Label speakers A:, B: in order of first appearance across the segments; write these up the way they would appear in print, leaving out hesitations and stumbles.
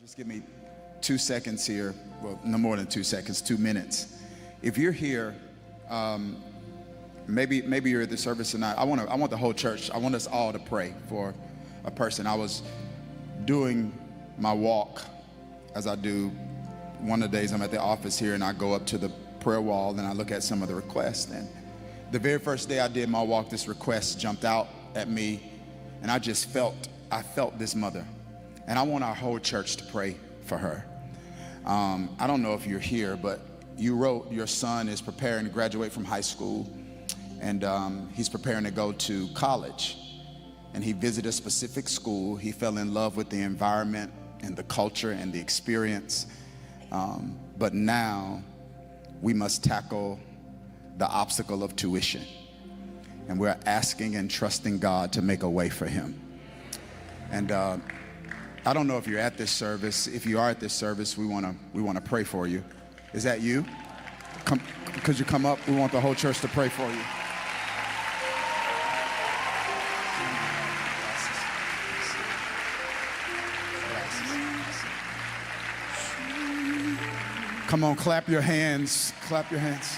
A: Just give me 2 seconds here. Well, no more than 2 seconds, 2 minutes. If you're here, maybe you're at the service tonight. I want the whole church. I want us all to pray for a person. I was doing my walk, as I do one of the days I'm at the office here, and I go up to the prayer wall and I look at some of the requests. And the very first day I did my walk, this request jumped out at me, and I felt this mother. And I want our whole church to pray for her. I don't know if you're here, but you wrote your son is preparing to graduate from high school, and he's preparing to go to college. And he visited a specific school. He fell in love with the environment and the culture and the experience. But now we must tackle the obstacle of tuition. And we're asking and trusting God to make a way for him. And I don't know if you're at this service. If you are at this service, we want to pray for you. Is that you? Could you come up? We want the whole church to pray for you. Come on, clap your hands. Clap your hands.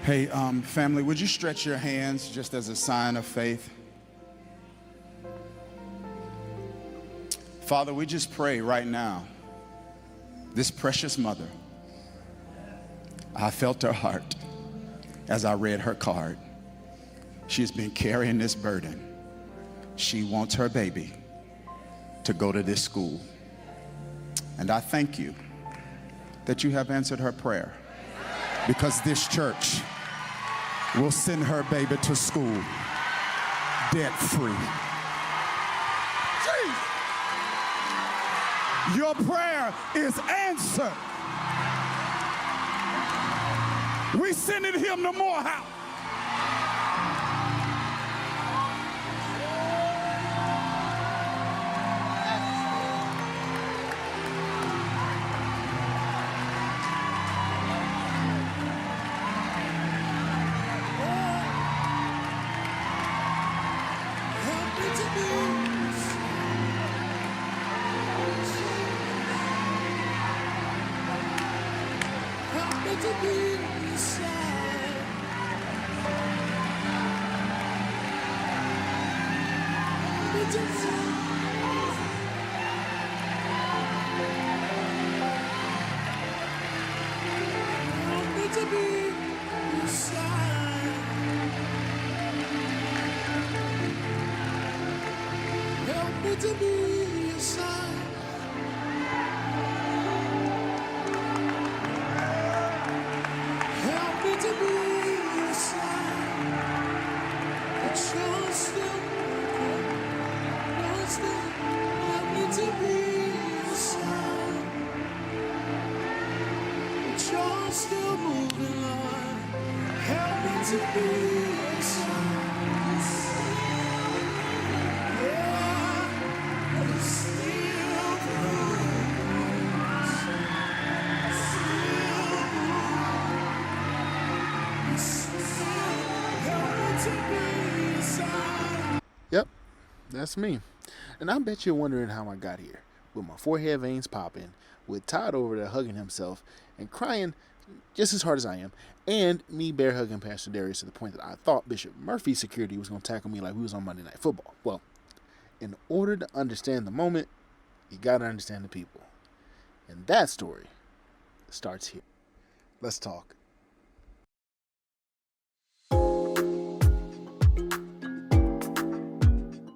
A: Hey, family, would you stretch your hands just as a sign of faith? Father, we just pray right now, this precious mother, I felt her heart as I read her card. She's been carrying this burden. She wants her baby to go to this school. And I thank you that you have answered her prayer, because this church will send her baby to school debt-free. Your prayer is answered. We sending him to Morehouse.
B: Yep, that's me. And I bet you're wondering how I got here, with my forehead veins popping, with Todd over there hugging himself and crying just as hard as I am, and me bear hugging Pastor Darius to the point that I thought Bishop Murphy's security was going to tackle me like we was on Monday Night Football. Well, in order to understand the moment, you got to understand the people. And that story starts here. Let's talk.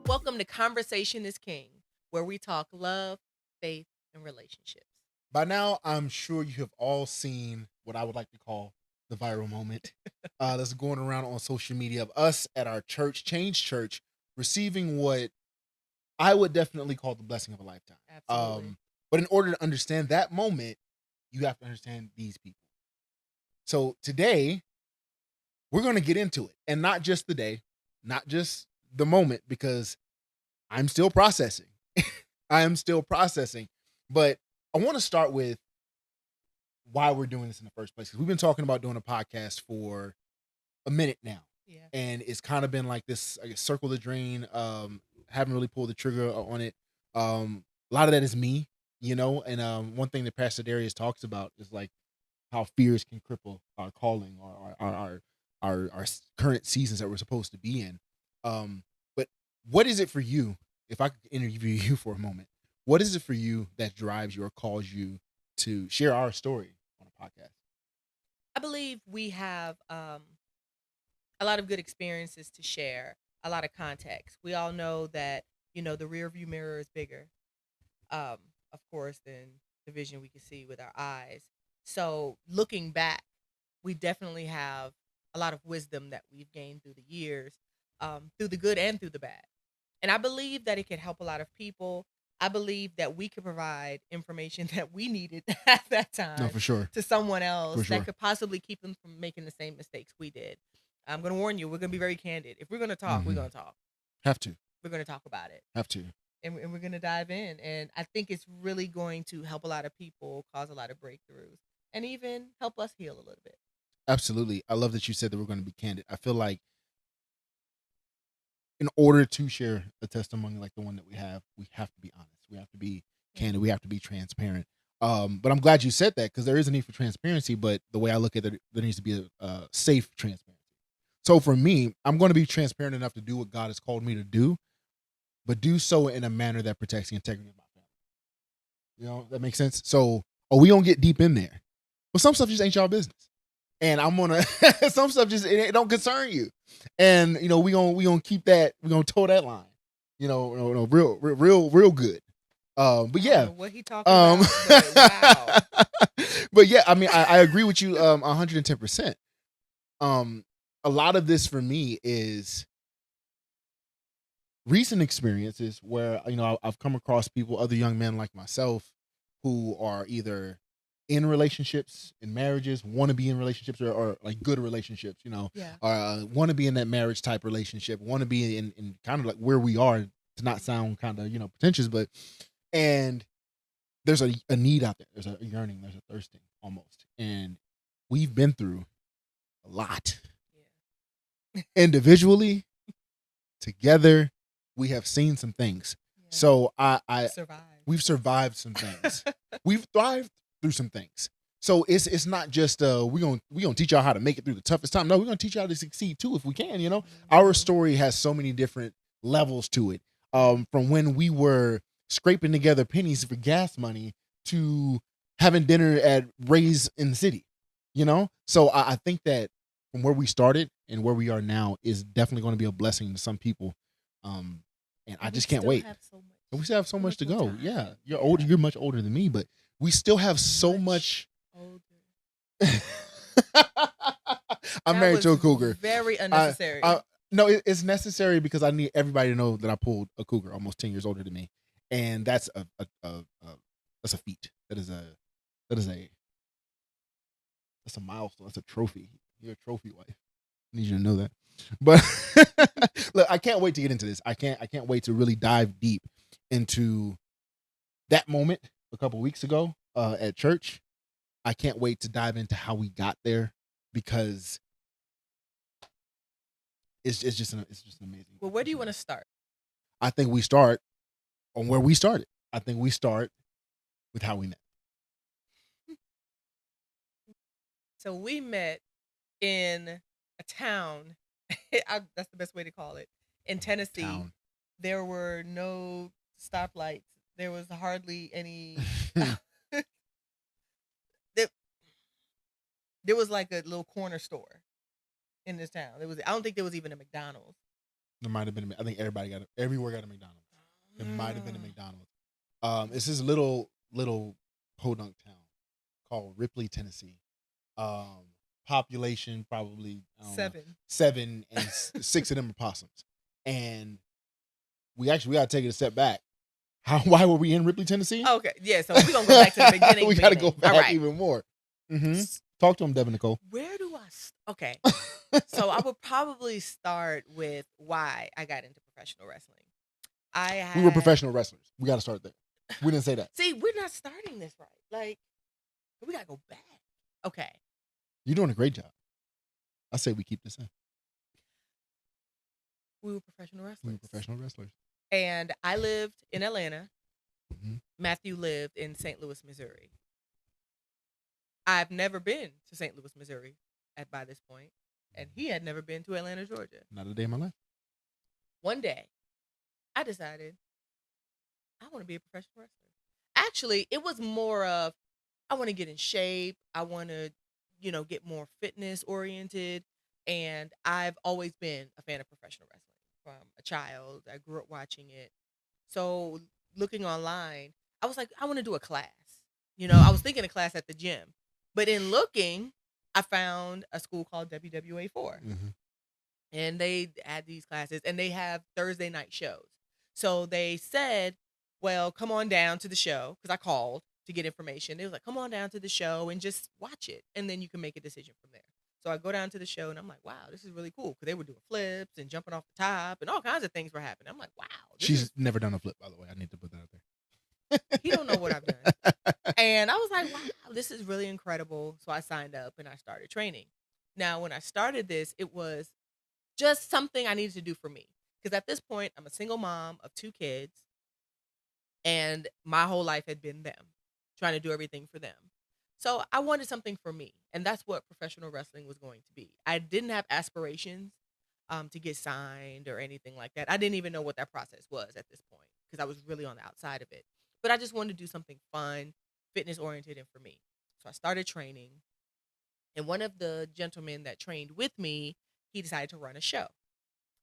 C: Welcome to Conversation is King, where we talk love, faith, and relationships.
D: By now, I'm sure you have all seen what I would like to call the viral moment that's going around on social media of us at our church, Change Church, receiving what I would definitely call the blessing of a lifetime.
C: Absolutely.
D: But in order to understand that moment, you have to understand these people. So today, we're going to get into it. And not just the day, not just the moment, because I'm still processing. I am still processing. But I want to start with why we're doing this in the first place. Because we've been talking about doing a podcast for a minute now.
C: Yeah.
D: and it's kind of been like this, I guess, circle the drain. Haven't really pulled the trigger on it. A lot of that is me, and one thing that Pastor Darius talks about is like how fears can cripple our calling or our current seasons that we're supposed to be in. But what is it for you? If I could interview you for a moment, what is it for you that drives you or calls you to share our story on a podcast?
C: I believe we have a lot of good experiences to share, a lot of context. We all know that, the rear view mirror is bigger, um, of course, than the vision we can see with our eyes. So looking back, we definitely have a lot of wisdom that we've gained through the years, through the good and through the bad. And I believe that it could help a lot of people. I believe that we could provide information that we needed at that
D: No,
C: time
D: for sure.
C: to someone
D: For
C: else
D: sure.
C: that could possibly keep them from making the same mistakes we did. I'm going to warn you, we're going to be very candid. If we're going to talk, we're
D: Mhm.
C: going to talk.
D: Have to.
C: We're going to talk about it.
D: Have to.
C: And we're going to dive in. And I think it's really going to help a lot of people, cause a lot of breakthroughs, and even help us heal a little bit.
D: Absolutely. I love that you said that we're going to be candid. I feel like in order to share a testimony like the one that we have to be honest. We have to be candid. We have to be transparent. But I'm glad you said that because there is a need for transparency. But the way I look at it, there needs to be a safe transparency. So for me, I'm going to be transparent enough to do what God has called me to do, but do so in a manner that protects the integrity of my family. That makes sense? So, we don't get deep in there. But some stuff just ain't y'all business. And I'm gonna some stuff just it don't concern you. And we gonna keep that, we gonna toe that line. Real good. But
C: I don't
D: yeah.
C: know what he talking about, but wow.
D: But yeah, I mean, I agree with you 110%. A lot of this for me is recent experiences where I've come across people, other young men like myself, who are either in relationships, in marriages, want to be in relationships, or like good relationships,
C: Yeah.
D: want to be in that marriage type relationship, want to be in kind of like where we are, to not sound kind of pretentious, but and there's a need out there, there's a yearning, there's a thirsting almost, and we've been through a lot.
C: Yeah.
D: Individually, together, we have seen some things.
C: Yeah.
D: So I
C: Survive.
D: we've survived some things. We've thrived through some things. So it's not just we gonna teach y'all how to make it through the toughest time. No, we're gonna teach y'all to succeed too if we can. Our story has so many different levels to it. From when we were scraping together pennies for gas money to having dinner at Ray's in the city. So I think that from where we started and where we are now is definitely going to be a blessing to some people. And I just can't wait.
C: Have so much.
D: And we still have so much to
C: more
D: go.
C: time.
D: Yeah, you're older. You're much older than me, but we still have so much.
C: Older.
D: I'm
C: That
D: married to a
C: was
D: cougar.
C: Very unnecessary.
D: No, it's necessary because I need everybody to know that I pulled a cougar almost 10 years older than me, and that's a feat. That's a milestone. That's a trophy. You're a trophy wife. I need you to know that. But look, I can't wait to get into this. I can't wait to really dive deep into that moment a couple weeks ago at church. I can't wait to dive into how we got there because it's just amazing.
C: Well, where do you want to start?
D: I think we start on where we started. I think we start with how we met.
C: So we met in a town. That's the best way to call it. In Tennessee,
D: Town.
C: there were no stoplights. There was hardly any. There was like a little corner store in this town. I don't think there was even a McDonald's.
D: There might have been. I think everywhere got a McDonald's. There might have been a McDonald's. It's this little podunk town called Ripley, Tennessee. Population probably 7, and 6 of them are possums. And we got to take it a step back. Why were we in Ripley, Tennessee?
C: Okay, yeah. So we're gonna go back to the beginning.
D: We got to go back
C: All right.
D: even more. Mm-hmm. Talk to him, Devin Nicole.
C: Where do okay. So I would probably start with why I got into professional wrestling.
D: We were professional wrestlers. We got to start there. We didn't say that.
C: See, we're not starting this right. Like, we gotta go back. Okay.
D: You're doing a great job. I say we keep this in.
C: We were professional
D: We
C: wrestlers.
D: were professional wrestlers.
C: And I lived in Atlanta.
D: Mhm.
C: Matthew lived in St. Louis, Missouri. I've never been to St. Louis, Missouri by this point, and he had never been to Atlanta, Georgia.
D: Not a day in my life.
C: One day, I decided I want to be a professional wrestler. Actually, it was more of I want to get in shape. I want to, get more fitness oriented. And I've always been a fan of professional wrestling from a child. I grew up watching it. So looking online, I was like, I want to do a class. I was thinking a class at the gym. But in looking, I found a school called WWA4.
D: Mm-hmm.
C: And they had these classes and they have Thursday night shows. So they said, well, come on down to the show, because I called to get information. They was like, come on down to the show and just watch it, and then you can make a decision from there. So I go down to the show and I'm like, wow, this is really cool, because they were doing flips and jumping off the top and all kinds of things were happening. I'm like, wow.
D: She's never done a flip, by the way. I need to put that out there.
C: He don't know what I've done. And I was like, wow, this is really incredible. So I signed up and I started training. Now, when I started this, it was just something I needed to do for me. Because at this point, I'm a single mom of 2 kids. And my whole life had been them, trying to do everything for them. So I wanted something for me. And that's what professional wrestling was going to be. I didn't have aspirations to get signed or anything like that. I didn't even know what that process was at this point, because I was really on the outside of it. But I just wanted to do something fun, fitness oriented, and for me. So I started training. And one of the gentlemen that trained with me, he decided to run a show.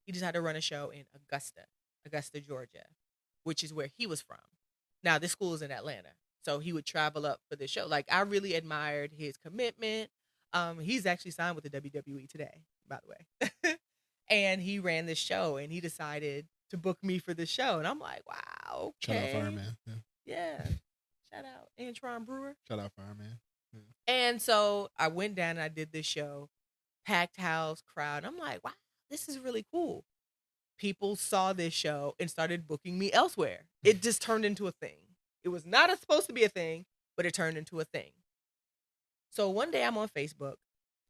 C: He decided to run a show in Augusta, Georgia, which is where he was from. Now, this school is in Atlanta, so he would travel up for this show. Like, I really admired his commitment. He's actually signed with the WWE today, by the way. And he ran this show, and he decided to book me for the show. And I'm like, wow, okay.
D: Shout out Fireman.
C: Yeah. Shout out Antron Brewer.
D: Shout out Fireman. Yeah.
C: And so I went down and I did this show, packed house, crowd. I'm like, wow, this is really cool. People saw this show and started booking me elsewhere. It just turned into a thing. It was not supposed to be a thing, but it turned into a thing. So one day I'm on Facebook,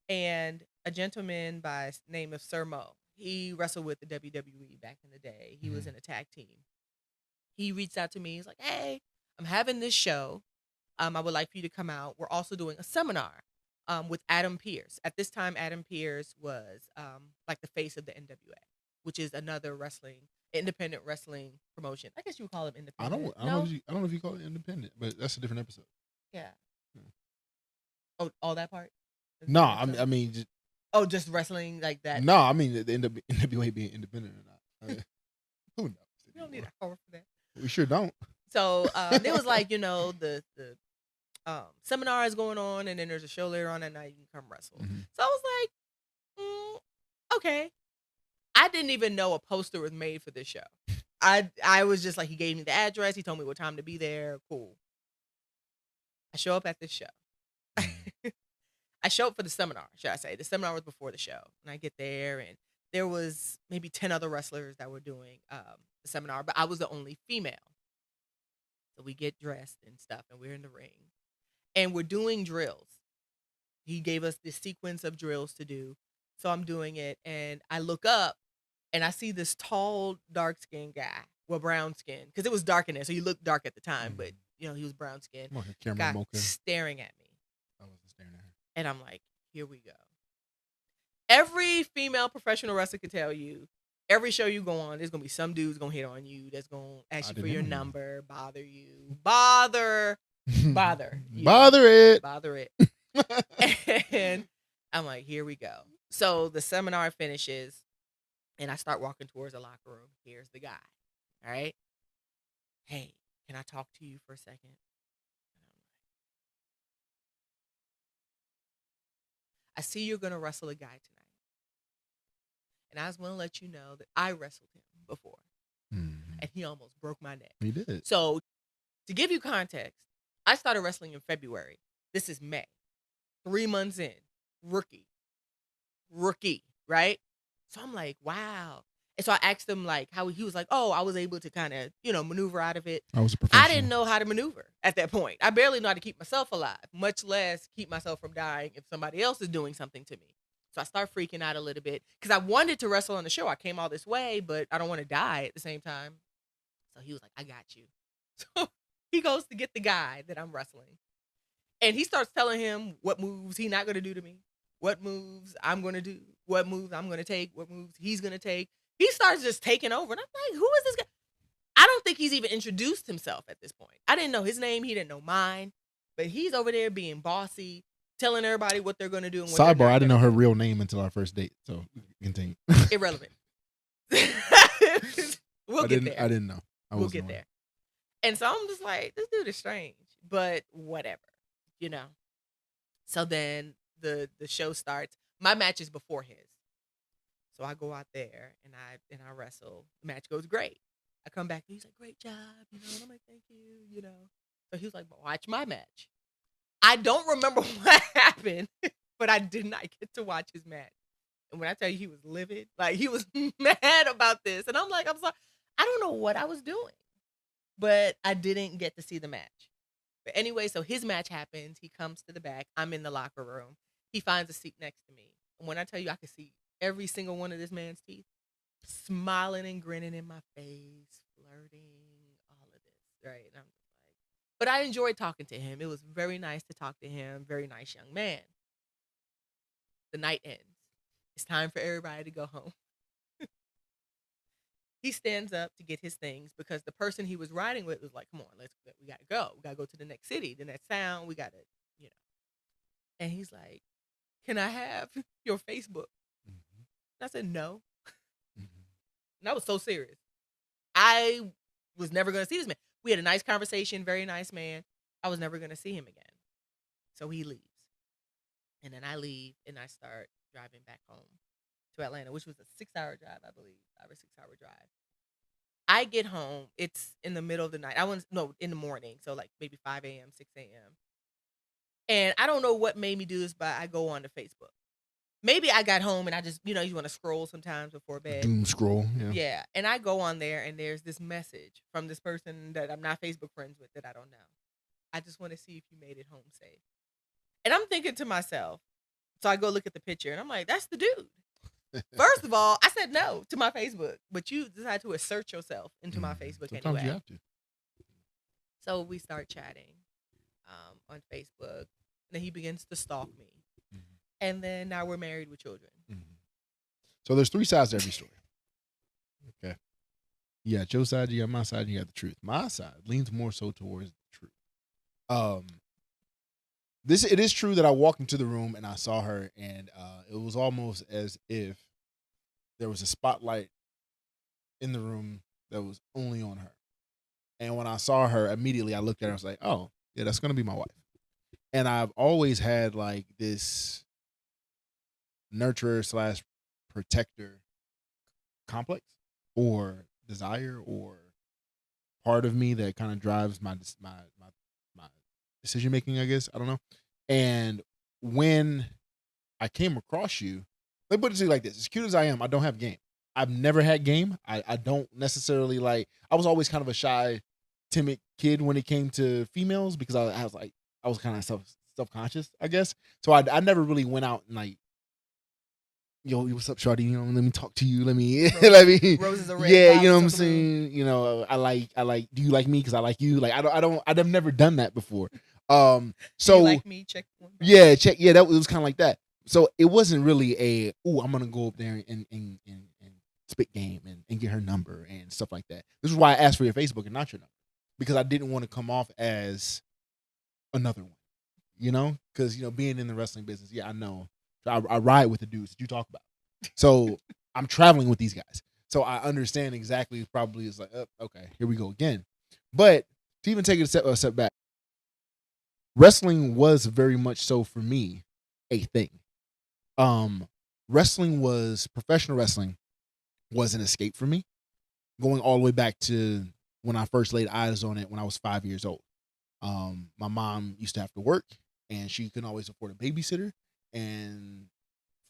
C: and a gentleman by the name of Sir Mo, he wrestled with the WWE back in the day. He was in a tag team. He reached out to me. He's like, hey, I'm having this show. I would like for you to come out. We're also doing a seminar with Adam Pearce. At this time, Adam Pearce was like the face of the NWA, which is another independent wrestling promotion. I guess you would call him independent.
D: I don't know if you call it independent, but that's a different episode.
C: Yeah. Oh, all that part?
D: No, I mean,
C: just wrestling like that.
D: No, I mean the NWA being independent or not. Who knows?
C: We don't need a cover for that.
D: We sure don't.
C: So there was like, the seminar is going on, and then there's a show later on that night. You can come wrestle.
D: Mm-hmm.
C: So I was like, okay. I didn't even know a poster was made for this show. I was just like, he gave me the address. He told me what time to be there. Cool. I show up at this show. I show up for the seminar, should I say. The seminar was before the show. And I get there, and there was maybe 10 other wrestlers that were doing the seminar, but I was the only female. So we get dressed and stuff, and we're in the ring. And we're doing drills. He gave us this sequence of drills to do. So I'm doing it, and I look up, and I see this tall, dark-skinned guy. Well, brown skin, because it was dark in there, so he looked dark at the time, but, he was brown skin. Guy staring at me.
D: I wasn't staring at her.
C: And I'm like, here we go. Every female professional wrestler could tell you, every show you go on, there's going to be some dude's going to hit on you, that's going to ask you for your number, bother you, bother you.
D: Bother it.
C: Bother it. And I'm like, here we go. So the seminar finishes, and I start walking towards the locker room. Here's the guy. All right. Hey, can I talk to you for a second? I see you're going to wrestle a guy tonight. And I just want to let you know that I wrestled him before.
D: Mm-hmm.
C: And he almost broke my neck.
D: He did.
C: So to give you context, I started wrestling in February. This is May. 3 months in. Rookie, right? So I'm like, wow. And so I asked him like how he was like, oh, I was able to kind of, maneuver out of it.
D: I was a professional.
C: I didn't know how to maneuver at that point. I barely know how to keep myself alive, much less keep myself from dying if somebody else is doing something to me. So I start freaking out a little bit because I wanted to wrestle on the show. I came all this way, but I don't want to die at the same time. So he was like, I got you. So he goes to get the guy that I'm wrestling. And he starts telling him what moves he's not going to do to me, what moves I'm going to do, what moves I'm going to take, what moves he's going to take. He starts just taking over. And I'm like, who is this guy? I don't think he's even introduced himself at this point. I didn't know his name. He didn't know mine. But he's over there being bossy, telling everybody what they're going to do. And what
D: Sidebar, I didn't know her
C: do.
D: real name until our first date. So continue.
C: Irrelevant. We'll get there.
D: I didn't know.
C: We'll get there. And so I'm just like, this dude is strange, but whatever, you know. So then the show starts. My match is before his. So I go out there and I wrestle. The match goes great. I come back and he's like, great job, you know. And I'm like, thank you, you know. So he was like, watch my match. I don't remember what happened, but I did not get to watch his match. And when I tell you he was livid, like he was mad about this. And I'm like, I'm sorry. I don't know what I was doing, but I didn't get to see the match. But anyway, so his match happens. He comes to the back. I'm in the locker room. He finds a seat next to me. And when I tell you I could see every single one of this man's teeth, smiling and grinning in my face, flirting, all of this, right? And I'm just like, but I enjoyed talking to him. It was very nice to talk to him. Very nice young man. The night ends. It's time for everybody to go home. He stands up to get his things because the person he was riding with was like, come on, we got to go. We got to go to the next city, the next town. We got to, you know. And he's like, can I have your Facebook? Mm-hmm. And I said, no. Mm-hmm. And I was so serious. I was never going to see this man. We had a nice conversation, very nice man. I was never going to see him again. So he leaves. And then I leave and I start driving back home to Atlanta, which was a 6-hour drive, I believe, 5 or 6 hour drive. I get home. It's in the middle of the night. In the morning. So like maybe 5 a.m., 6 a.m. And I don't know what made me do this, but I go on to Facebook. Maybe I got home and I just, you want to scroll sometimes before bed.
D: Doom scroll.
C: Yeah. And I go on there and there's this message from this person that I'm not Facebook friends with that I don't know. I just want to see if you made it home safe. And I'm thinking to myself, so I go look at the picture and I'm like, that's the dude. First of all, I said no to my Facebook, but you decided to assert yourself into my Facebook
D: Sometimes
C: anyway.
D: You have to.
C: So we start chatting on Facebook. And then he begins to stalk me. Mm-hmm. And then now we're married with children.
D: Mm-hmm. So there's 3 sides to every story. Okay. You got your side, you got my side, you got the truth. My side leans more so towards the truth. It is true that I walked into the room and I saw her, and it was almost as if there was a spotlight in the room that was only on her. And when I saw her, immediately I looked at her and was like, oh, yeah, that's going to be my wife. And I've always had like this nurturer / protector complex or desire or part of me that kind of drives my decision making, I guess. I don't know. And when I came across you, let me put it to you like this: as cute as I am, I don't have game. I've never had game. I don't necessarily I was always kind of a shy, timid kid when it came to females because I was kind of self-conscious, I guess. So I never really went out and like, yo, what's up, shawty? Let me talk to you. Let me,
C: Roses are red.
D: Yeah, you know what I'm saying? I like, do you like me? Cause I like you. Like, I've never done that before. So
C: do you like me? Check one.
D: Yeah, check. Yeah, it was kind of like that. So it wasn't really I'm going to go up there and spit game and get her number and stuff like that. This is why I asked for your Facebook and not your number, because I didn't want to come off as another one, because, being in the wrestling business, yeah, I know. I ride with the dudes that you talk about. So I'm traveling with these guys. So I understand exactly, probably it's like, okay, here we go again. But to even take it a step back, wrestling was very much so for me a thing. Professional wrestling was an escape for me, going all the way back to when I first laid eyes on it when I was 5 years old. My mom used to have to work and she couldn't always afford a babysitter. And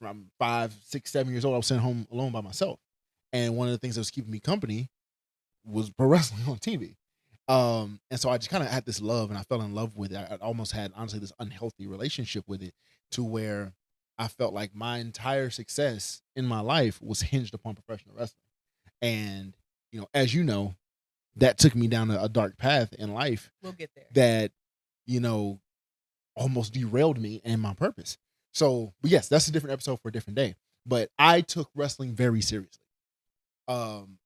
D: from 5, 6, 7 years old, I was sent home alone by myself. And one of the things that was keeping me company was pro wrestling on TV. And so I just kind of had this love and I fell in love with it. I almost had, honestly, this unhealthy relationship with it to where I felt like my entire success in my life was hinged upon professional wrestling. And, as you know, that took me down a dark path in life
C: We'll get there.
D: that, almost derailed me and my purpose. So, but yes, that's a different episode for a different day. But I took wrestling very seriously.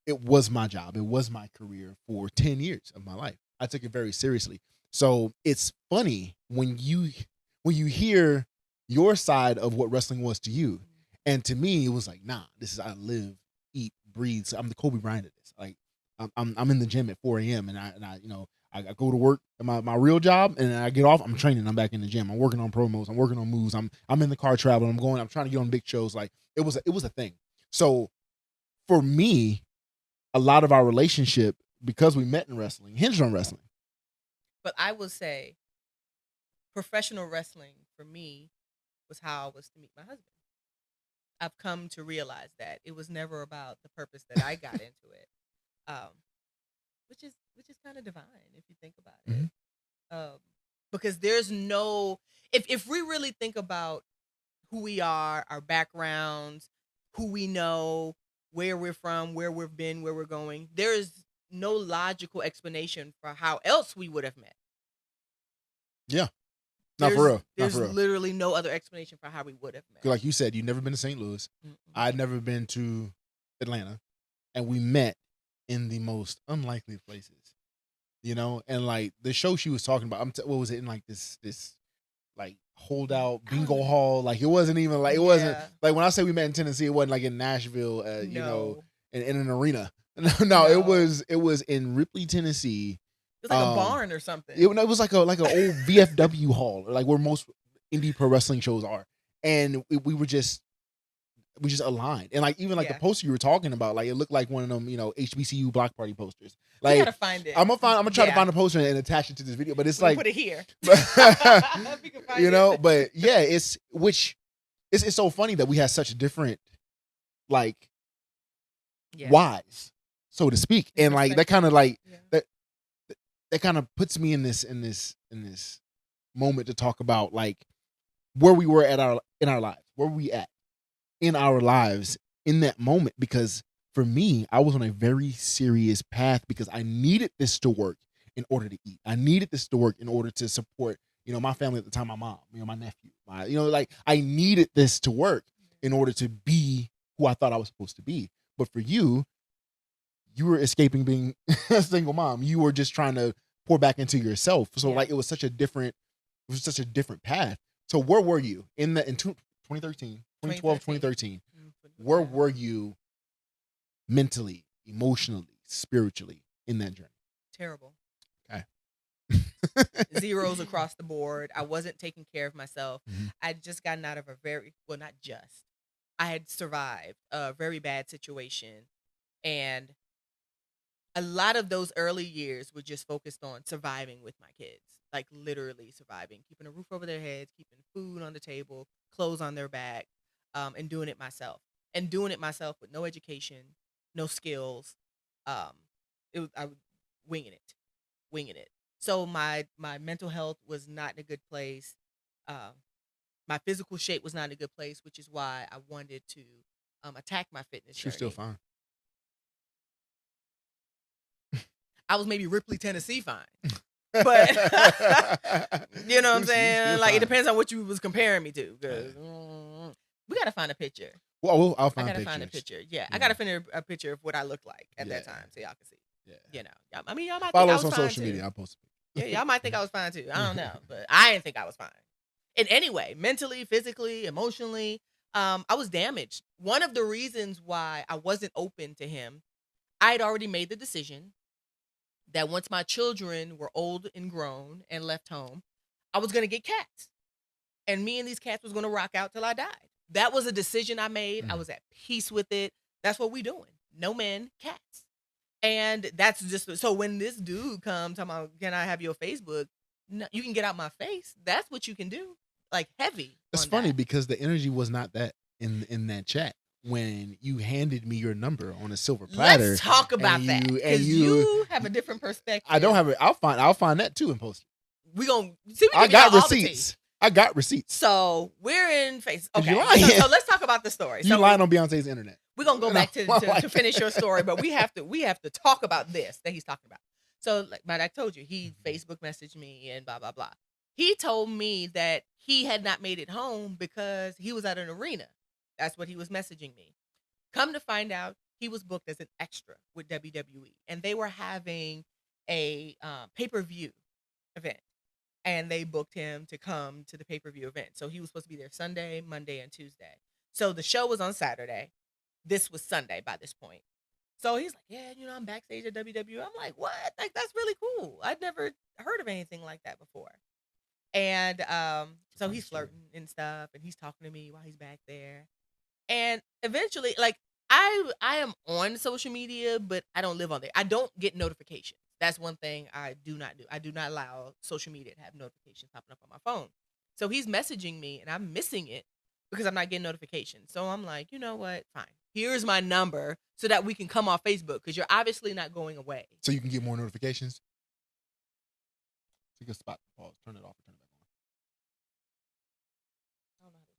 D: It was my job. It was my career for 10 years of my life. I took it very seriously. So it's funny when you hear your side of what wrestling was to you. And to me, it was like, nah, this is, I live, eat, breathe. So I'm the Kobe Bryant of this. Like I'm in the gym at 4 a.m. and I go to work at my real job, and I get off, I'm training, I'm back in the gym. I'm working on promos, I'm working on moves. I'm in the car traveling, I'm trying to get on big shows. Like it was a thing. So for me, a lot of our relationship, because we met in wrestling, hinged on wrestling.
C: But I will say, professional wrestling for me was how I was to meet my husband. I've come to realize that it was never about the purpose that I got into it, which is kind of divine if you think about it. Because there's no, if we really think about who we are, our backgrounds, who we know, where we're from, where we've been, where we're going, there is no logical explanation for how else we would have met.
D: Yeah. Not for real.
C: There's literally no other explanation for how we would have met.
D: Like you said, you've never been to St. Louis. I'd never been to Atlanta. And we met in the most unlikely places. And like the show she was talking about, what was it, in like this like holdout bingo hall? Like it wasn't even like, it wasn't like, when I say we met in Tennessee, it wasn't like in Nashville, in an arena. No, it was in Ripley, Tennessee.
C: It was like a barn or something.
D: It was like an old VFW hall, like where most indie pro wrestling shows are. And we just aligned. And like even like the poster you were talking about, like it looked like one of them, HBCU block party posters. Like,
C: you gotta find it.
D: I'm gonna try to find a poster and attach it to this video. But it's like,
C: put it here.
D: But yeah, it's so funny that we have such different like whys, so to speak. And like that kind of like that kind of puts me in this moment to talk about like where we were in our lives, where were we at in our lives in that moment. Because for me, I was on a very serious path because I needed this to work in order to eat. I needed this to work in order to support, my family at the time, my mom, my nephew, like I needed this to work in order to be who I thought I was supposed to be. But for you, you were escaping being a single mom. You were just trying to pour back into yourself. So like it was such a different path. So where were you in 2013, 2012, 2013? Where were you mentally, emotionally, spiritually in that journey?
C: Terrible.
D: Okay.
C: Zeros across the board. I wasn't taking care of myself. I'd just gotten out of I had survived a very bad situation. And a lot of those early years were just focused on surviving with my kids, like literally surviving, keeping a roof over their heads, keeping food on the table, clothes on their back, and doing it myself. And doing it myself with no education, no skills. I was winging it. So my mental health was not in a good place. My physical shape was not in a good place, which is why I wanted to attack my fitness journey.
D: She's still fine.
C: I was maybe Ripley, Tennessee fine. But you know what I'm saying? Like, it depends on what you was comparing me to. Because we got to find a picture.
D: Well, I'll find
C: I got to find a picture. Yeah, I got to find a picture of what I looked like at that time so y'all can see. Yeah. I mean, y'all might
D: follow
C: think I
D: us
C: was
D: on
C: fine
D: social
C: too.
D: media. I'll post it.
C: Yeah, y'all might think I was fine too. I don't know. But I didn't think I was fine. In any way, mentally, physically, emotionally, I was damaged. One of the reasons why I wasn't open to him, I had already made the decision that once my children were old and grown and left home, I was going to get cats. And me and these cats was going to rock out till I died. That was a decision I made. I was at peace with it. That's what we doing. No men, cats. And that's just, so when this dude comes talking about, can I have your Facebook? No, you can get out my face. That's what you can do. Like heavy.
D: It's funny because the energy was not that in that chat. When you handed me your number on a silver platter.
C: Let's talk about that. Because you have a different perspective.
D: I don't have it. I'll find that too and post it.
C: We gonna see.
D: I got receipts. I got receipts.
C: So we're in face.
D: 'Cause
C: Okay,
D: you lying.
C: so let's talk about the story.
D: You
C: So
D: lying on Beyonce's internet.
C: we're gonna go back to finish your story, but we have to talk about this that he's talking about. So, like I told you, he Facebook messaged me and blah blah blah. He told me that he had not made it home because he was at an arena. That's what he was messaging me. Come to find out, he was booked as an extra with WWE, and they were having a pay-per-view event, and they booked him to come to the pay-per-view event. So he was supposed to be there Sunday, Monday, and Tuesday. So the show was on Saturday. This was Sunday by this point. So he's like, yeah, I'm backstage at WWE. I'm like, what? Like, that's really cool. I'd never heard of anything like that before. And so he's flirting and stuff, and he's talking to me while he's back there. And eventually, like, I am on social media, but I don't live on there. I don't get notifications. That's one thing I do not do. I do not allow social media to have notifications popping up on my phone. So he's messaging me, and I'm missing it because I'm not getting notifications. So I'm like, you know what? Fine. Here's my number so that we can come off Facebook because you're obviously not going away.
D: So you can get more notifications? It's a good spot to pause. Turn it off and turn it back on.
C: I don't know how to-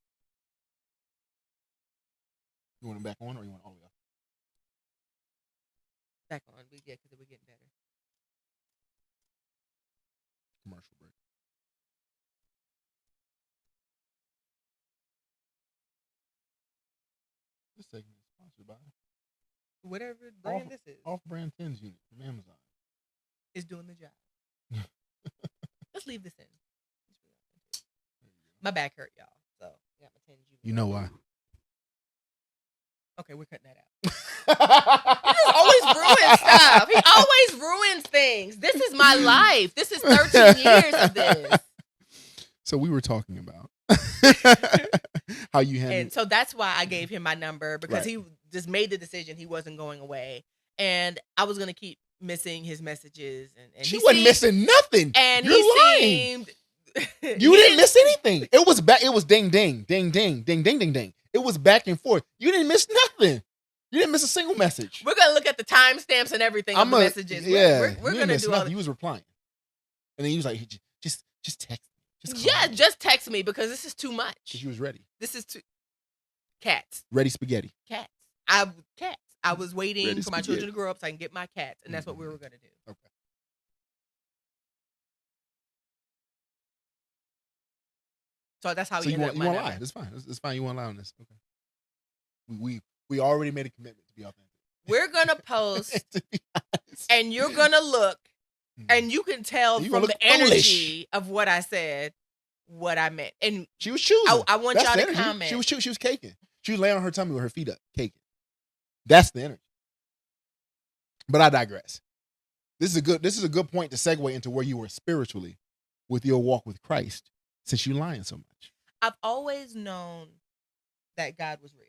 D: You want it back on or you want it all the way off?
C: Back on. Yeah, because we're getting better.
D: Commercial break. This segment is sponsored by
C: Whatever brand this is,
D: Off-Brand Tins Unit from Amazon.
C: is doing the job. Let's leave this in. My back hurt, y'all. So I got my 10 G.
D: You know why?
C: Okay, we're cutting that out. He just always ruins stuff. He always ruins things. This is my life. This is 13 years of this.
D: So we were talking about how you handle.
C: And so that's why I gave him my number because
D: Right.
C: he just made the decision he wasn't going away. And I was going to keep missing his messages. And
D: She
C: he
D: wasn't
C: seemed-
D: missing nothing.
C: And
D: You're
C: he
D: lying.
C: seemed...
D: You didn't miss anything. It was back. It was ding, ding, ding, ding, ding, ding, ding, ding. It was back and forth. You didn't miss nothing. You didn't miss a single message.
C: We're going to look at the timestamps and everything of the messages.
D: Yeah,
C: We're
D: you
C: going
D: didn't
C: to
D: miss
C: do all
D: nothing. He was replying, and then he was like, "Just text me. Just call
C: Yeah,
D: me."
C: just text me because this is too
D: 'Cause
C: much.
D: she was ready.
C: This is too... Cats.
D: Ready spaghetti.
C: Cats. I was waiting
D: Ready
C: for my
D: spaghetti.
C: children to grow up so I can get my cats, and that's what we were going to do.
D: Okay.
C: So that's how
D: So
C: we
D: you
C: ended
D: want
C: up my
D: to lie?
C: number.
D: That's fine. That's fine. You want to lie on this? Okay. We already made a commitment to be authentic.
C: We're going to post,
D: To be honest.
C: and you're going to look, and you can tell
D: You
C: from
D: gonna
C: the
D: look foolish.
C: energy of what I said what I meant. And
D: She was choosing.
C: I want
D: That's
C: y'all
D: the
C: to
D: energy.
C: comment.
D: She was caking. She was laying on her tummy with her feet up, caking. That's the energy. But I digress. This is a good point to segue into where you were spiritually with your walk with Christ, since you lying so much.
C: I've always known that God was real.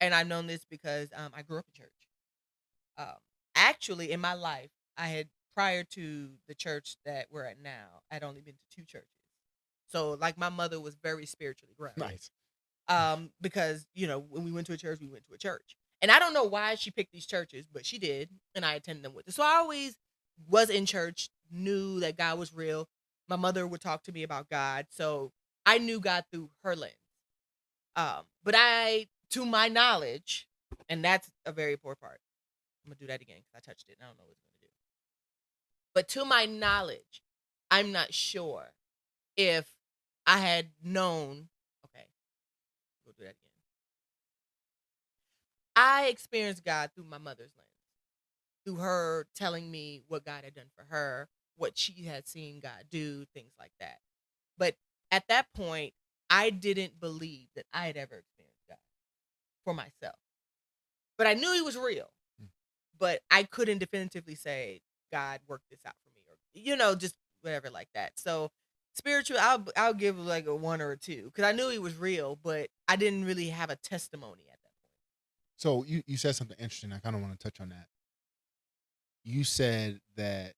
C: And I've known this because I grew up in church. Actually, in my life, I had, prior to the church that we're at now, I'd only been to 2 churches. So, like, my mother was very spiritually grounded.
D: Nice.
C: Because, when we went to a church, we went to a church. And I don't know why she picked these churches, but she did, and I attended them with her. So I always was in church, knew that God was real. My mother would talk to me about God, so I knew God through her lens. But to my knowledge, and that's a very poor part. I'm going to do that again because I touched it and I don't know what it's going to do. But to my knowledge, I'm not sure if I had known. Okay, we'll do that again. I experienced God through my mother's lens, through her telling me what God had done for her, what she had seen God do, things like that. But at that point, I didn't believe that I had ever experienced God for myself. But I knew he was real. But I couldn't definitively say God worked this out for me, or just whatever like that. So spiritual, I'll give like a 1 or a 2 because I knew he was real, but I didn't really have a testimony at that point.
D: So you said something interesting. I kind of want to touch on that. You said that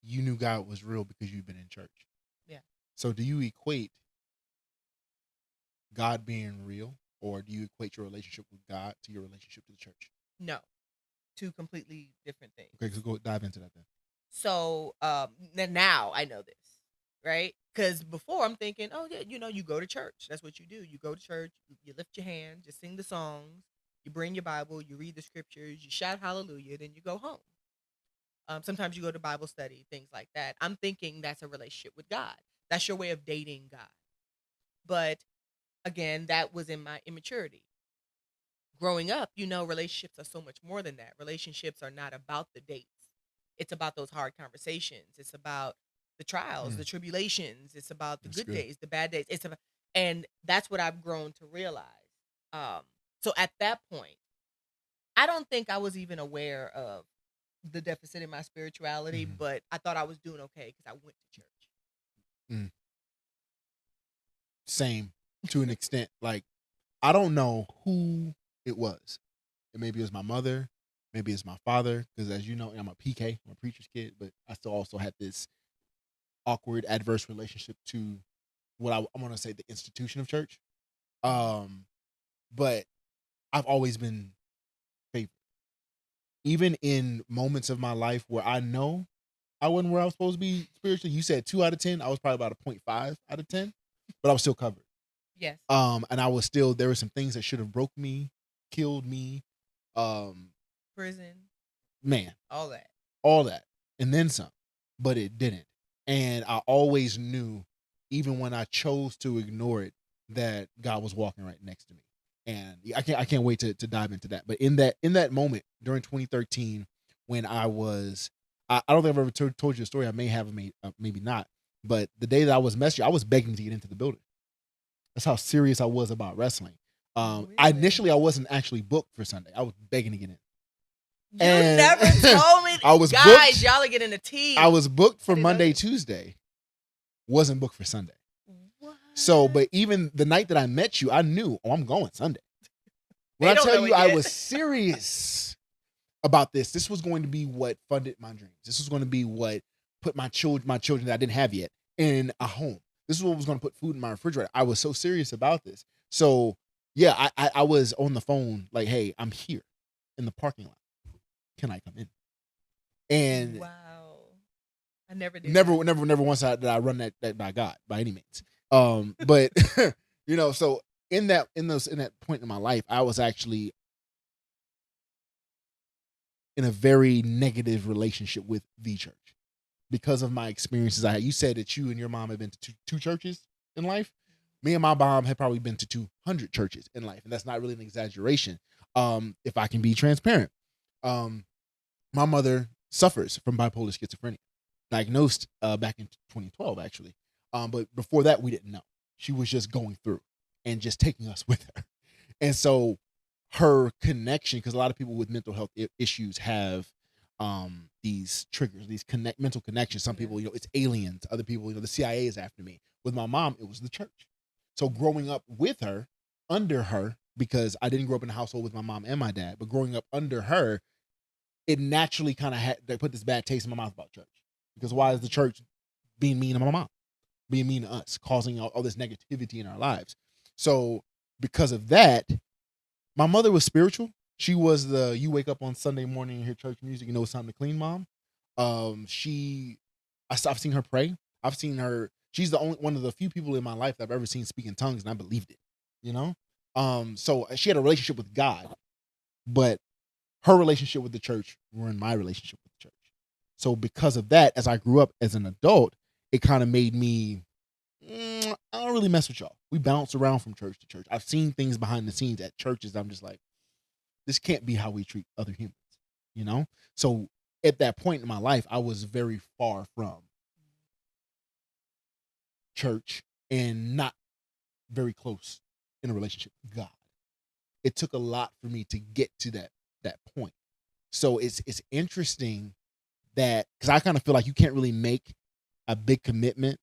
D: you knew God was real because you've been in church.
C: Yeah.
D: So do you equate God being real, or do you equate your relationship with God to your relationship to the church?
C: No, 2 completely different things.
D: Okay, so go dive into that then.
C: So now I know this, right? Because before I'm thinking, oh yeah, you go to church. That's what you do. You go to church, you lift your hand, you sing the songs, you bring your Bible, you read the scriptures, you shout hallelujah, then you go home. Sometimes you go to Bible study, things like that. I'm thinking that's a relationship with God. That's your way of dating God. But again, that was in my immaturity. Growing up, relationships are so much more than that. Relationships are not about the dates. It's about those hard conversations. It's about the trials, the tribulations. It's about the
B: That's
C: good
B: good.
C: days, the bad days. And that's what I've grown to realize. So at that point, I don't think I was even aware of the deficit in my spirituality, but I thought I was doing okay because I went to church.
D: Same to an extent. Like, I don't know who it was. Maybe it was my mother, maybe it's my father, because as you know, I'm a PK, I'm a preacher's kid, but I still also had this awkward, adverse relationship to what I'm gonna say the institution of church. But I've always been favored. Even in moments of my life where I know I wasn't where I was supposed to be spiritually. You said 2 out of 10. I was probably about a 0.5 out of 10, but I was still covered.
C: Yes.
D: And I was still, there were some things that should have broke me, killed me.
C: Prison.
D: Man.
C: All that.
D: And then some, but it didn't. And I always knew, even when I chose to ignore it, that God was walking right next to me. And I can't wait to dive into that. But in that moment during 2013, when I don't think I've ever told you a story. I may have, maybe not. But the day that I was messaging, I was begging to get into the building. That's how serious I was about wrestling.
C: Really?
D: I wasn't actually booked for Sunday. I was begging to get in.
C: You never told me.
D: I was
C: guys,
D: booked.
C: Y'all are getting a tease.
D: I was booked for Monday, Tuesday. Wasn't booked for Sunday.
C: What?
D: So, but even the night that I met you, I knew, I'm going Sunday. When I tell you I was serious about this was going to be what funded my dreams. This was going to be what put my children that I didn't have yet in a home. This is what was going to put food in my refrigerator. I was so serious about this. So yeah, I was on the phone like, hey, I'm here in the parking lot. Can I come in? And
C: wow, I never did.
D: Never once did I run that by God by any means. But so in that point in my life, I was actually in a very negative relationship with the church because of my experiences I had. You said that you and your mom have been to two churches in life. Me and my mom had probably been to 200 churches in life, and that's not really an exaggeration. If I can be transparent, my mother suffers from bipolar schizophrenia, diagnosed back in 2012, actually. But before that, we didn't know. She was just going through and just taking us with her. And so her connection, because a lot of people with mental health issues have these triggers, these mental connections. Some people, it's aliens. Other people, the CIA is after me. With my mom, it was the church. So growing up with her, under her, because I didn't grow up in a household with my mom and my dad, but growing up under her, it naturally kind of they put this bad taste in my mouth about church. Because why is the church being mean to my mom, being mean to us, causing all this negativity in our lives? So because of that, my mother was spiritual. She was you wake up on Sunday morning and hear church music, it's time to clean mom. I've seen her pray. I've seen her. She's the only one of the few people in my life that I've ever seen speak in tongues, and I believed it. So she had a relationship with God, but her relationship with the church ruined my relationship with the church. So because of that, as I grew up as an adult, it kind of made me, I don't really mess with y'all. We bounce around from church to church. I've seen things behind the scenes at churches. I'm just like, this can't be how we treat other humans, So at that point in my life, I was very far from church and not very close in a relationship with God. It took a lot for me to get to that point. So it's interesting that, because I kind of feel like you can't really make a big commitment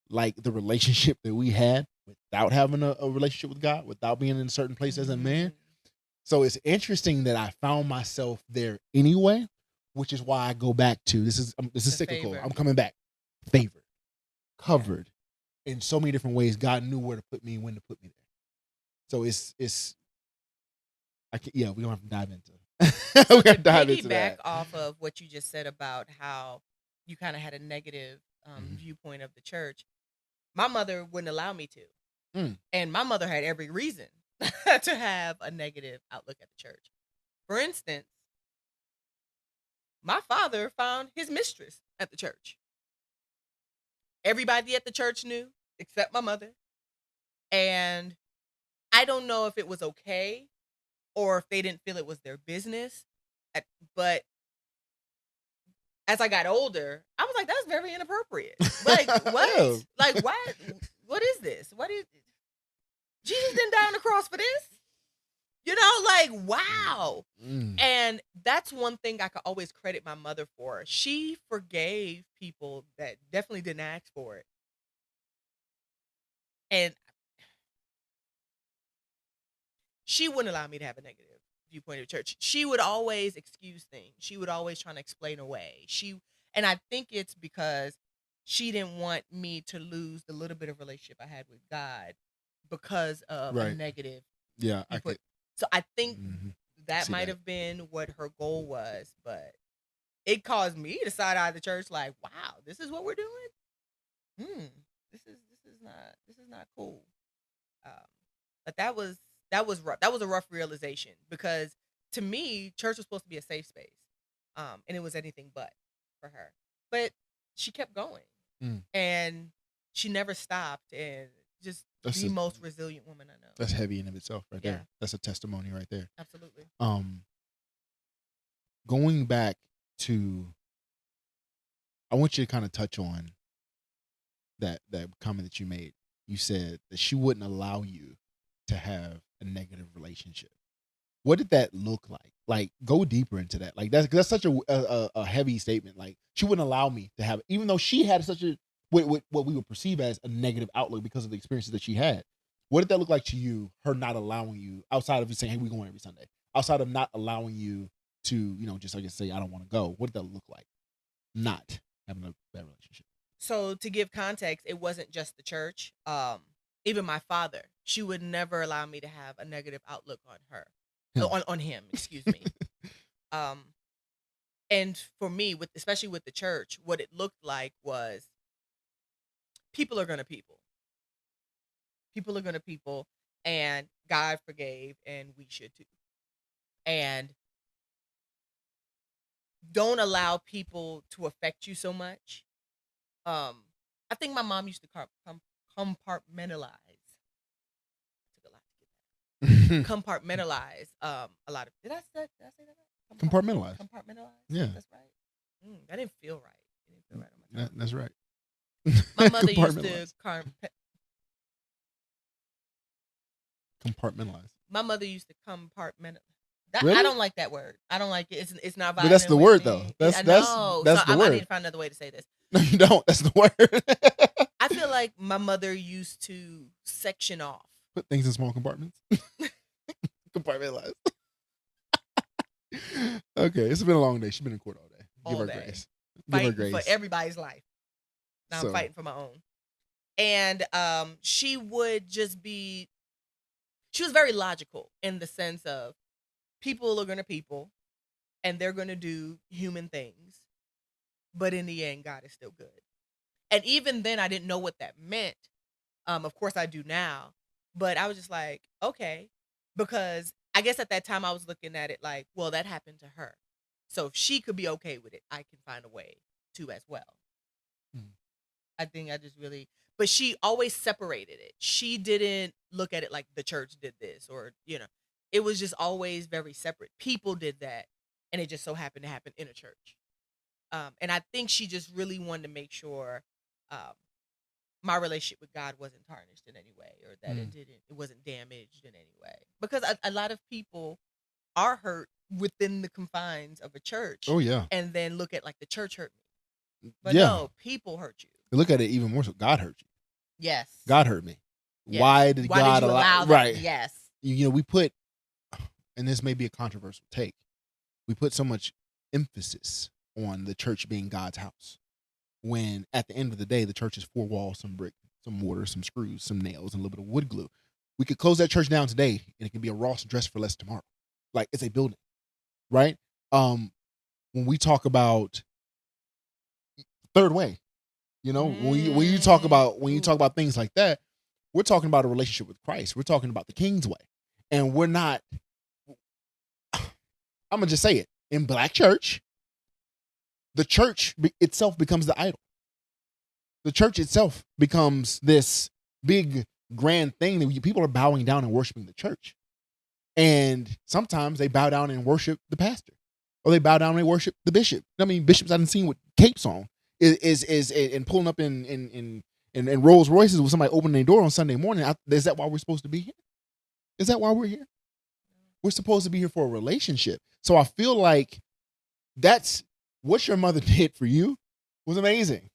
D: like the relationship that we had without having a relationship with God, without being in a certain place as a man. So it's interesting that I found myself there anyway, which is why I go back to this is cyclical. I'm coming back. Favored, covered in so many different ways. God knew where to put me, when to put me there. So it's we don't have to dive into. We got to dive into that.
C: Off of what you just said about how you kind of had a negative viewpoint of the church. my mother wouldn't allow me to. And my mother had every reason to have a negative outlook at the church. For instance, my father found his mistress at the church. Everybody at the church knew, except my mother. And I don't know if it was okay or if they didn't feel it was their business. But as I got older, I was like, that's very inappropriate. Like, what? Like, what? What is this? What is Jesus didn't die on the cross for this? You know, like, wow. And that's one thing I could always credit my mother for. She forgave people that definitely didn't ask for it. And she wouldn't allow me to have a negative viewpoint of church. She would always excuse things. She would always try to explain away. And I think it's because she didn't want me to lose the little bit of relationship I had with God because of a negative viewpoint. So I think that might have been what her goal was, but it caused me to side eye the church like, wow, this is what we're doing? This is not cool. But that was rough. That was a rough realization because to me, church was supposed to be a safe space. And it was anything but for her. But she kept going. And she never stopped, and just the most resilient woman I know.
B: That's heavy in of itself right there. That's a testimony right there.
C: Absolutely.
B: Going back to, I want you to kind of touch on that comment that you made. You said that she wouldn't allow you to have a negative relationship. What did that look like? Like, go deeper into that. Like, that's such a heavy statement. Like, she wouldn't allow me to have it, even though she had such a what we would perceive as a negative outlook because of the experiences that she had. What did that look like to you? Her not allowing you, outside of you saying, "Hey, we're going every Sunday," outside of not allowing you to, you know, just like say, "I don't want to go." What did that look like? Not having a bad relationship.
C: So to give context, it wasn't just the church. Even my father, she would never allow me to have a negative outlook on her, on him. Excuse me. And for me, especially with the church, what it looked like was people are gonna people. People are gonna people, and God forgave, and we should too. And don't allow people to affect you so much. I think my mom used to compartmentalize. Took a lot to get that. Compartmentalize a lot of. Did I say that right?
B: Compartmentalize.
C: Compartmentalize.
B: Yeah,
C: that's right. That didn't feel right. It didn't feel right on my tongue.
B: That's right.
C: My mother used to
B: compartmentalize.
C: My mother used to compartmentalize.
B: Really?
C: I don't like that word. I don't like it. It's not.
B: But that's the word, though. That's the word.
C: I need to find another way to say this.
B: No, you don't. That's the word.
C: I feel like my mother used to section off.
B: Put things in small compartments. Compartmentalize. Okay, it's been a long day. She's been in court all day. Give her grace. Give her grace.
C: For everybody's life. Now I'm fighting for my own. And she would just be. She was very logical in the sense of people are gonna people, and they're gonna do human things, but in the end, God is still good. And even then, I didn't know what that meant. Of course, I do now, but I was just like, okay, because I guess at that time I was looking at it like, well, that happened to her, so if she could be okay with it, I can find a way to as well. I think I just really, but she always separated it. She didn't look at it like the church did this, or it was just always very separate. People did that, and it just so happened to happen in a church. And I think she just really wanted to make sure my relationship with God wasn't tarnished in any way, or that it wasn't damaged in any way. Because a lot of people are hurt within the confines of a church.
B: Oh yeah.
C: And then look at like the church hurt me. But no, people hurt you.
B: Look at it even more so. God hurt you.
C: Yes.
B: God hurt me.
C: Yes.
B: Why did God
C: allow that?
B: Right.
C: Yes.
B: We put, and this may be a controversial take, we put so much emphasis on the church being God's house, when at the end of the day, the church is 4 walls, some brick, some mortar, some screws, some nails, and a little bit of wood glue. We could close that church down today, and it can be a Ross Dress for Less tomorrow. Like, it's a building, right? When we talk about third way,
D: You know, when you talk about things like that, we're talking about a relationship with Christ. We're talking about the King's way, and we're not. I'm gonna just say it. In Black church, the church itself becomes the idol. The church itself becomes this big grand thing that people are bowing down and worshiping the church. And sometimes they bow down and worship the pastor, or they bow down and worship the bishop. I mean, bishops I done seen with capes on is and pulling up in Rolls Royces with somebody opening their door on Sunday morning. Is that why we're supposed to be here? Is that why we're here? We're supposed to be here for a relationship. So I feel like that's what your mother did for you was amazing,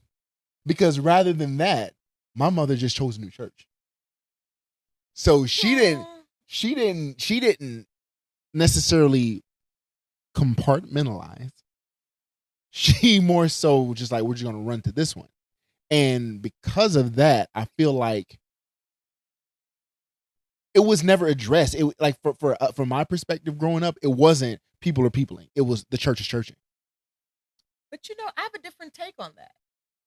D: because rather than that, my mother just chose a new church. So she didn't necessarily compartmentalize. She more so just like, we're just gonna run to this one. And because of that, I feel like it was never addressed. It like from my perspective growing up, it wasn't people are peopling. It was the church is churching.
C: But I have a different take on that,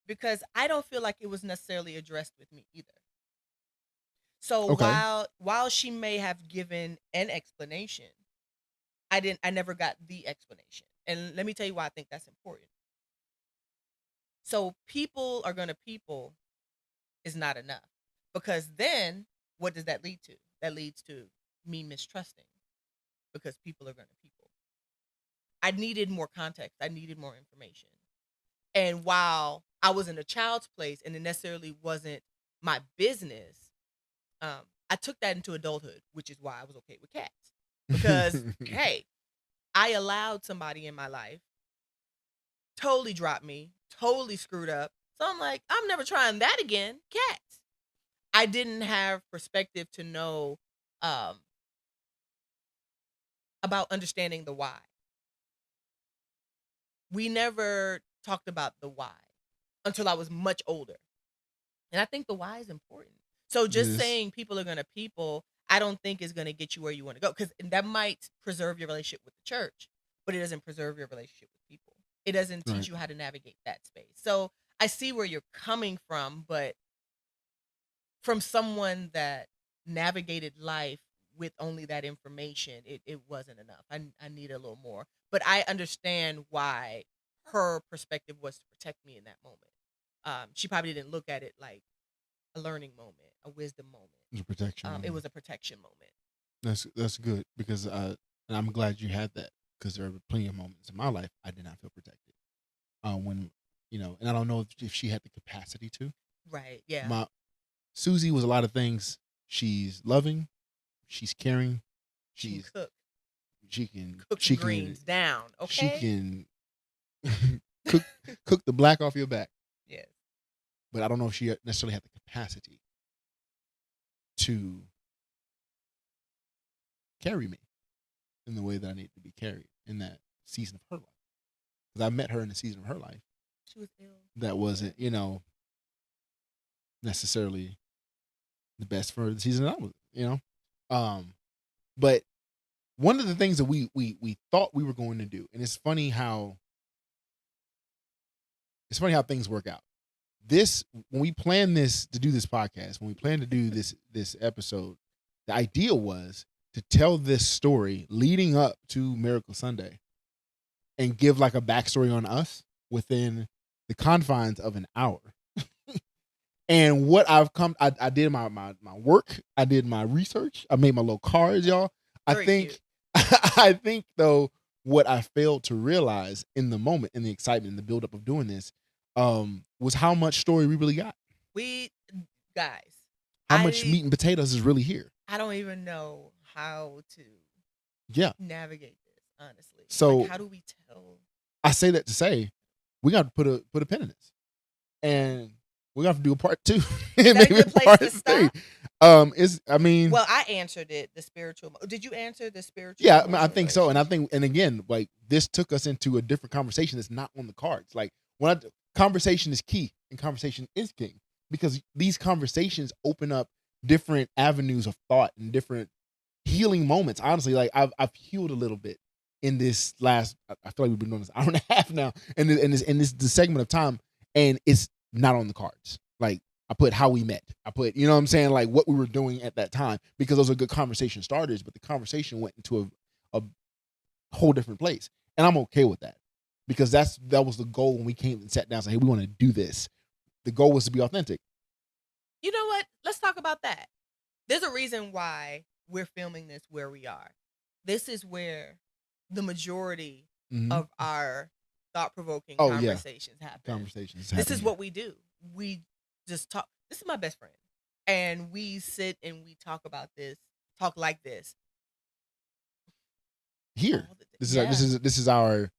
C: because I don't feel like it was necessarily addressed with me either. So
D: Okay.
C: while she may have given an explanation, I never got the explanation. And let me tell you why I think that's important. So people are gonna people is not enough, because then what does that lead to? That leads to me mistrusting, because people are gonna people. I needed more context. I needed more information. And while I was in a child's place and it necessarily wasn't my business, I took that into adulthood, which is why I was okay with cats. Because, hey, I allowed somebody in my life totally dropped me, totally screwed up. So I'm like, I'm never trying that again. Cats. I didn't have perspective to know about understanding the why. We never talked about the why until I was much older. And I think the why is important. So just
D: Yes.
C: saying people are going to people, I don't think is going to get you where you want to go, because that might preserve your relationship with the church, but it doesn't preserve your relationship with people. It doesn't teach
D: Right.
C: you how to navigate that space. So I see where you're coming from, but from someone that navigated life with only that information, it wasn't enough. I need a little more. But I understand why her perspective was to protect me in that moment. She probably didn't look at it like a learning moment, a wisdom moment.
D: It's a protection.
C: It was a protection moment.
D: That's good, because and I'm glad you had that, because there were plenty of moments in my life I did not feel protected. When and I don't know if she had the capacity to.
C: Right. Yeah.
D: My Susie was a lot of things. She's loving, she's caring,
C: She can
D: she's
C: cook.
D: she can
C: Cook
D: she
C: the greens
D: can
C: down.
D: she
C: Okay.
D: can cook cook the black off your back.
C: Yes.
D: But I don't know if she necessarily had the capacity to carry me in the way that I need to be carried in that season of her life. Because I met her in a season of her life
C: She was ill.
D: that wasn't, necessarily the best for the season that I was. But one of the things that we thought we were going to do, and it's funny how things work out. When we planned to do this podcast, when we planned to do this episode, the idea was to tell this story leading up to Miracle Sunday and give like a backstory on us within the confines of an hour. And what I did my work, I did my research, I made my little cards, y'all.
C: Very cute.
D: I think though, what I failed to realize in the moment, in the excitement, in the buildup of doing this, was how much story we really got.
C: We guys.
D: How much meat and potatoes is really here.
C: I don't even know how to navigate this, honestly.
D: So
C: like, how do we tell?
D: I say that to say we got to put a pin in this, and we're gonna have to do a part 2.
C: Is that a good place to stop?
D: Well,
C: I answered it. The spiritual. Did you answer the spiritual?
D: Yeah, I think so, and again, like this took us into a different conversation that's not on the cards. Like conversation is key, and conversation is king, because these conversations open up different avenues of thought and different healing moments. Honestly, like I've healed a little bit in this last. I feel like we've been doing this hour and a half now, and in this segment of time, and it's not on the cards. Like I put how we met. I put, you know what I'm saying, like what we were doing at that time, because those are good conversation starters. But the conversation went into a whole different place, and I'm okay with that, because that was the goal when we came and sat down and said, hey, we want to do this. The goal was to be authentic.
C: You know what? Let's talk about that. There's a reason why we're filming this where we are. This is where the majority of our thought-provoking conversations happen. This is what we do. We just talk. This is my best friend, and we sit and we talk about this, talk like this.
D: Here, this is our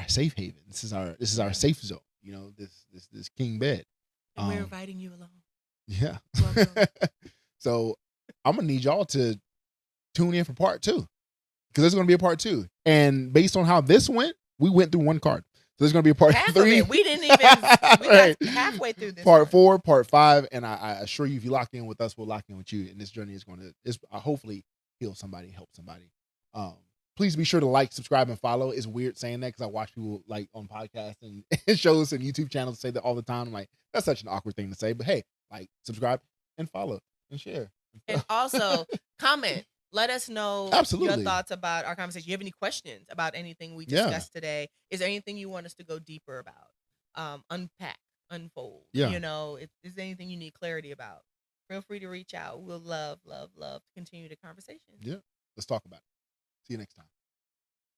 D: safe haven. This is our safe zone. You know, this king bed.
C: And we're inviting you along.
D: Yeah.
C: Welcome.
D: So I'm gonna need y'all to tune in for part 2, because there's gonna be a part 2. And based on how this went, we went through one card. So there's gonna be a part 3.
C: We didn't even. We got halfway through this.
D: Part 4, part 5, and I assure you, if you lock in with us, we'll lock in with you. And this journey is going to hopefully heal somebody, help somebody. Please be sure to like, subscribe, and follow. It's weird saying that, because I watch people like on podcasts and shows and YouTube channels say that all the time. I'm like, that's such an awkward thing to say. But hey, like, subscribe and follow and share.
C: And also comment. Let us know your thoughts about our conversation. You have any questions about anything we discussed today? Is there anything you want us to go deeper about? Unpack, unfold.
D: Yeah.
C: You know, if there's anything you need clarity about, feel free to reach out. We'll love to continue the conversation.
D: Yeah. Let's talk about it. See you next time.